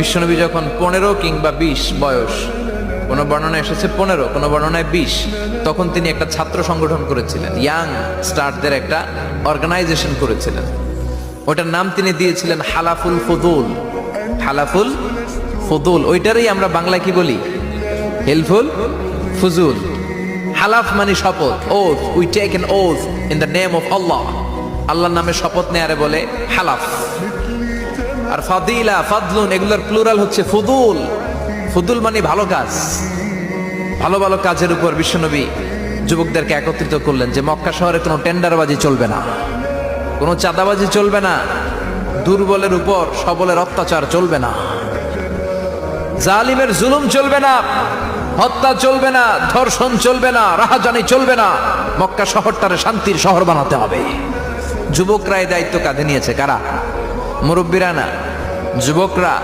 বিশ্বনবী যখন 15 কিংবা 20 বয়স, কোন বর্ণনায় এসেছে 15, কোন বর্ণনায় 20, তখন তিনি একটা ছাত্র সংগঠন করেছিলেন, ইয়াং স্টারদের একটা অর্গানাইজেশন করেছিলেন। ওটার নাম তিনি দিয়েছিলেন হালাফুল ফুদুল। হালাফুল ফুদুল, ওইটারই আমরা বাংলায় কি বলি? হেলফুল ফুজুল। হালাফ মানে শপথ, oath, we take an oath in the name of Allah. আল্লাহর নামে শপথ নেয়ারে বলে হালাফ। আর ফাদিলা, ফাদলুন, এগুলোর প্লুরাল হচ্ছে ফুদুল। ফুদুল মানে ভালো কাজ। ভালো ভালো কাজের উপর বিশ্বনবী যুবকদেরকে একত্রিত করলেন যে মক্কা শহরে কোনো টেন্ডারবাজি চলবে না, কোনো চাঁদাবাজি চলবে না, দুর্বলের উপর সবলের অত্যাচার চলবে না, জালিমের জুলুম চলবে না, হত্যা চলবে না, ধর্ষণ চলবে না, রাহাজানি চলবে না। মক্কা শহরটারে শান্তির শহর বানাতে হবে। যুবকরা এই দায়িত্ব কাঁধে নিয়েছে। কারা? মুরব্বীরা না, যুবকরা।